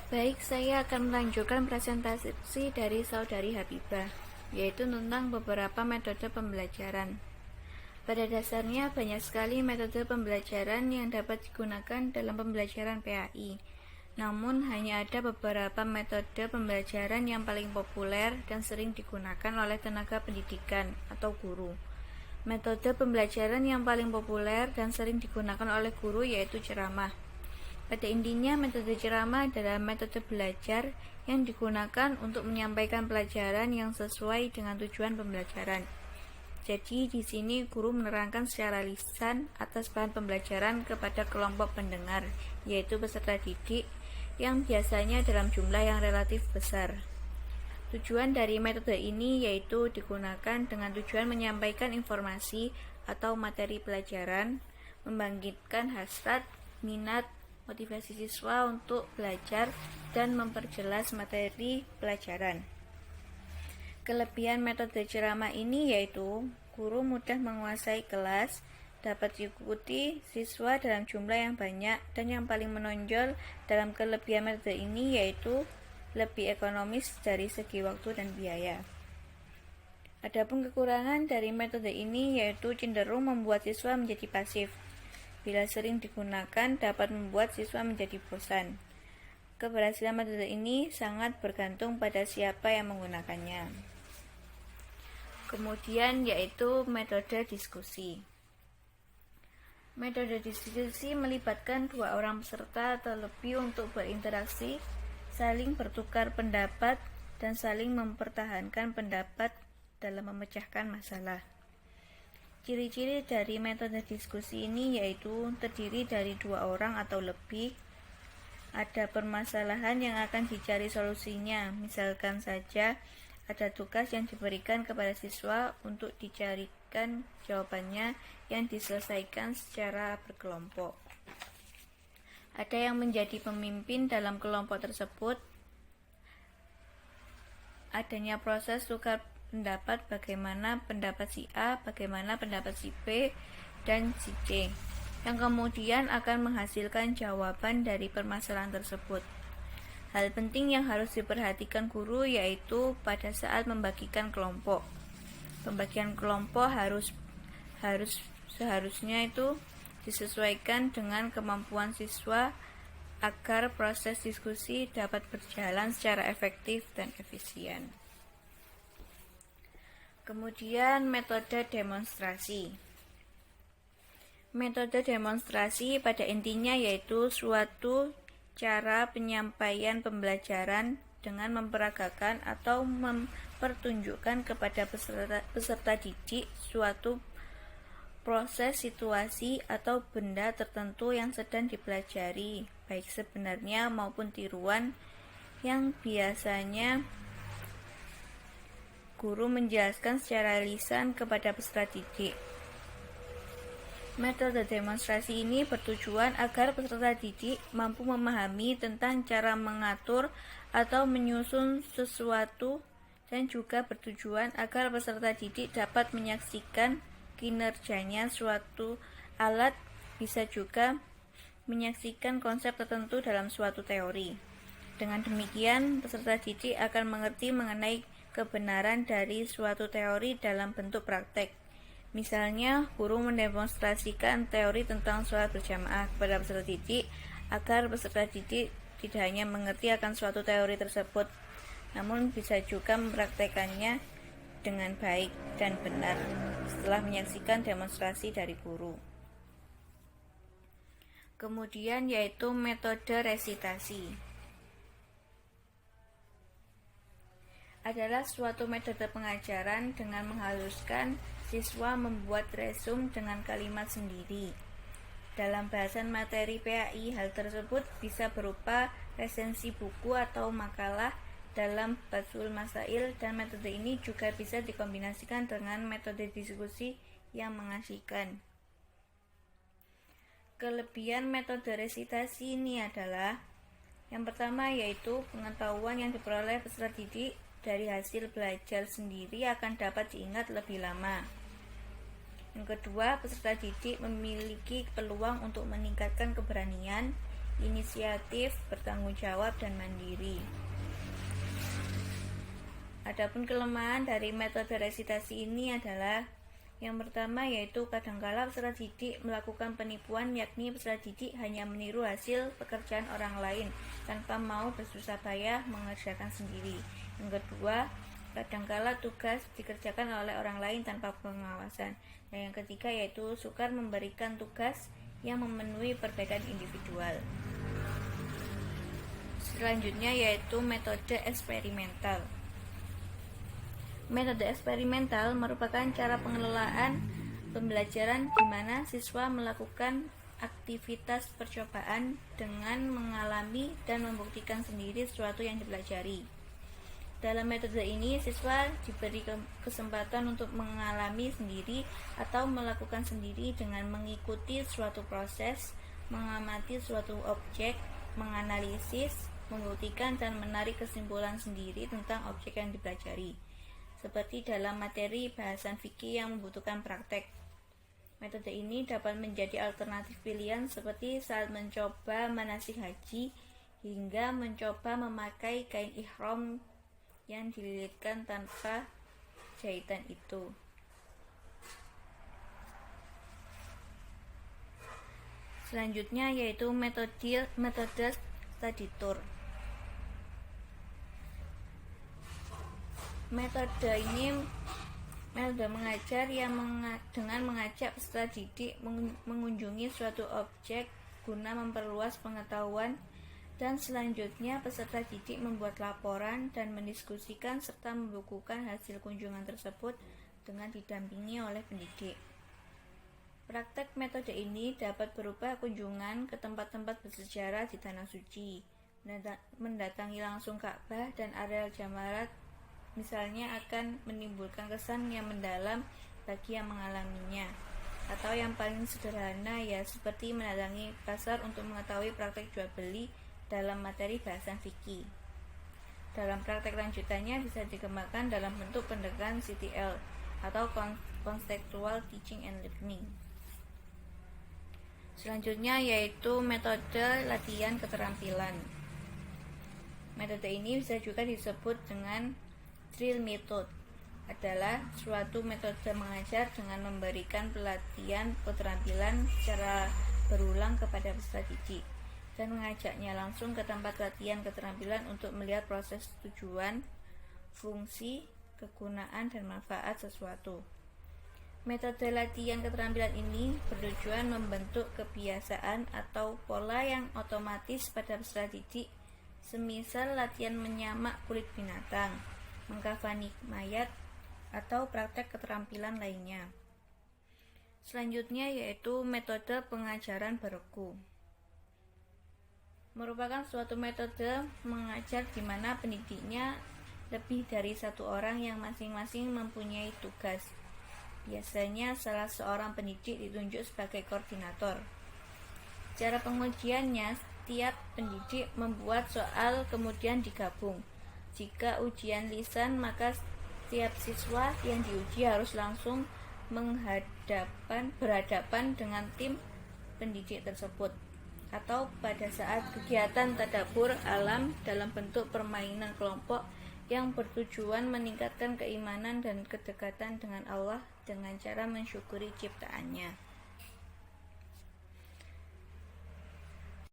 Baik, saya akan melanjutkan presentasi dari Saudari Habibah, yaitu tentang beberapa metode pembelajaran. Pada dasarnya, banyak sekali metode pembelajaran yang dapat digunakan dalam pembelajaran PAI. Namun, hanya ada beberapa metode pembelajaran yang paling populer dan sering digunakan oleh tenaga pendidikan atau guru. Metode pembelajaran yang paling populer dan sering digunakan oleh guru yaitu ceramah. Pada intinya, metode ceramah adalah metode belajar yang digunakan untuk menyampaikan pelajaran yang sesuai dengan tujuan pembelajaran. Jadi, di sini guru menerangkan secara lisan atas bahan pembelajaran kepada kelompok pendengar, yaitu peserta didik, yang biasanya dalam jumlah yang relatif besar. Tujuan dari metode ini yaitu digunakan dengan tujuan menyampaikan informasi atau materi pelajaran, membangkitkan hasrat, minat, motivasi siswa untuk belajar, dan memperjelas materi pelajaran. Kelebihan metode ceramah ini yaitu guru mudah menguasai kelas, dapat diikuti siswa dalam jumlah yang banyak, dan yang paling menonjol dalam kelebihan metode ini yaitu lebih ekonomis dari segi waktu dan biaya. Adapun kekurangan dari metode ini yaitu cenderung membuat siswa menjadi pasif. Bila sering digunakan dapat membuat siswa menjadi bosan. Keberhasilan metode ini sangat bergantung pada siapa yang menggunakannya. Kemudian yaitu metode diskusi. Metode diskusi melibatkan dua orang peserta atau lebih untuk berinteraksi, saling bertukar pendapat, dan saling mempertahankan pendapat dalam memecahkan masalah. Ciri-ciri dari metode diskusi ini yaitu terdiri dari dua orang atau lebih. Ada permasalahan yang akan dicari solusinya, misalkan saja ada tugas yang diberikan kepada siswa untuk dicarikan jawabannya yang diselesaikan secara berkelompok. Ada yang menjadi pemimpin dalam kelompok tersebut. Adanya proses tukar pendapat, bagaimana pendapat si A, bagaimana pendapat si B, dan si C, yang kemudian akan menghasilkan jawaban dari permasalahan tersebut. Hal penting yang harus diperhatikan guru yaitu pada saat membagikan kelompok. Pembagian kelompok seharusnya itu disesuaikan dengan kemampuan siswa agar proses diskusi dapat berjalan secara efektif dan efisien. Kemudian metode demonstrasi. Metode demonstrasi pada intinya yaitu suatu cara penyampaian pembelajaran dengan memperagakan atau mempertunjukkan kepada peserta didik suatu proses, situasi, atau benda tertentu yang sedang dipelajari, baik sebenarnya maupun tiruan, yang biasanya guru menjelaskan secara lisan kepada peserta didik. Metode demonstrasi ini bertujuan agar peserta didik mampu memahami tentang cara mengatur atau menyusun sesuatu, dan juga bertujuan agar peserta didik dapat menyaksikan kinerjanya suatu alat, bisa juga menyaksikan konsep tertentu dalam suatu teori. Dengan demikian, peserta didik akan mengerti mengenai kebenaran dari suatu teori dalam bentuk praktek. Misalnya, guru mendemonstrasikan teori tentang sholat berjamaah kepada peserta didik agar peserta didik tidak hanya mengerti akan suatu teori tersebut, namun bisa juga mempraktekannya dengan baik dan benar setelah menyaksikan demonstrasi dari guru. Kemudian yaitu metode resitasi. Adalah suatu metode pengajaran dengan menghaluskan siswa membuat resum dengan kalimat sendiri. Dalam bahasan materi PAI, hal tersebut bisa berupa resensi buku atau makalah dalam Basul Masail, dan metode ini juga bisa dikombinasikan dengan metode diskusi yang mengasihkan. Kelebihan metode resitasi ini adalah yang pertama yaitu pengetahuan yang diperoleh peserta didik dari hasil belajar sendiri akan dapat diingat lebih lama. Yang kedua, peserta didik memiliki peluang untuk meningkatkan keberanian, inisiatif, bertanggung jawab, dan mandiri. Adapun kelemahan dari metode resitasi ini adalah yang pertama, yaitu kadangkala peserta didik melakukan penipuan, yakni peserta didik hanya meniru hasil pekerjaan orang lain tanpa mau bersusah payah mengerjakan sendiri. Yang kedua, kadangkala tugas dikerjakan oleh orang lain tanpa pengawasan. Dan yang ketiga, yaitu sukar memberikan tugas yang memenuhi perbedaan individual. Selanjutnya yaitu metode eksperimental. Metode eksperimental merupakan cara pengelolaan pembelajaran di mana siswa melakukan aktivitas percobaan dengan mengalami dan membuktikan sendiri sesuatu yang dipelajari. Dalam metode ini, siswa diberi kesempatan untuk mengalami sendiri atau melakukan sendiri dengan mengikuti suatu proses, mengamati suatu objek, menganalisis, membuktikan dan menarik kesimpulan sendiri tentang objek yang dipelajari. Seperti dalam materi bahasan fikih yang membutuhkan praktek. Metode ini dapat menjadi alternatif pilihan seperti saat mencoba manasik haji hingga mencoba memakai kain ihram yang dililitkan tanpa jahitan itu. Selanjutnya yaitu metode study tour. Metode ini metode mengajar yang dengan mengajak peserta didik mengunjungi suatu objek guna memperluas pengetahuan, dan selanjutnya peserta didik membuat laporan dan mendiskusikan serta membukukan hasil kunjungan tersebut dengan didampingi oleh pendidik. Praktek metode ini dapat berupa kunjungan ke tempat-tempat bersejarah di Tanah Suci, mendatangi langsung Ka'bah dan areal jamarat, misalnya akan menimbulkan kesan yang mendalam bagi yang mengalaminya. Atau yang paling sederhana ya seperti mendatangi pasar untuk mengetahui praktek jual beli dalam materi bahasan fikih. Dalam praktek lanjutannya bisa dikembangkan dalam bentuk pendekatan CTL atau Contextual Teaching and Learning. Selanjutnya yaitu metode latihan keterampilan. Metode ini bisa juga disebut dengan drill method, adalah suatu metode mengajar dengan memberikan pelatihan keterampilan secara berulang kepada peserta didik dan mengajaknya langsung ke tempat latihan keterampilan untuk melihat proses tujuan, fungsi, kegunaan, dan manfaat sesuatu. Metode latihan keterampilan ini bertujuan membentuk kebiasaan atau pola yang otomatis pada peserta didik, semisal latihan menyamak kulit binatang, mengkafani mayat, atau praktek keterampilan lainnya. Selanjutnya yaitu metode pengajaran bergu. Merupakan suatu metode mengajar di mana pendidiknya lebih dari satu orang yang masing-masing mempunyai tugas. Biasanya salah seorang pendidik ditunjuk sebagai koordinator. Cara pengujiannya, setiap pendidik membuat soal kemudian digabung. Jika ujian lisan, maka setiap siswa yang diuji harus langsung berhadapan dengan tim pendidik tersebut, atau pada saat kegiatan tadabbur alam dalam bentuk permainan kelompok yang bertujuan meningkatkan keimanan dan kedekatan dengan Allah dengan cara mensyukuri ciptaannya.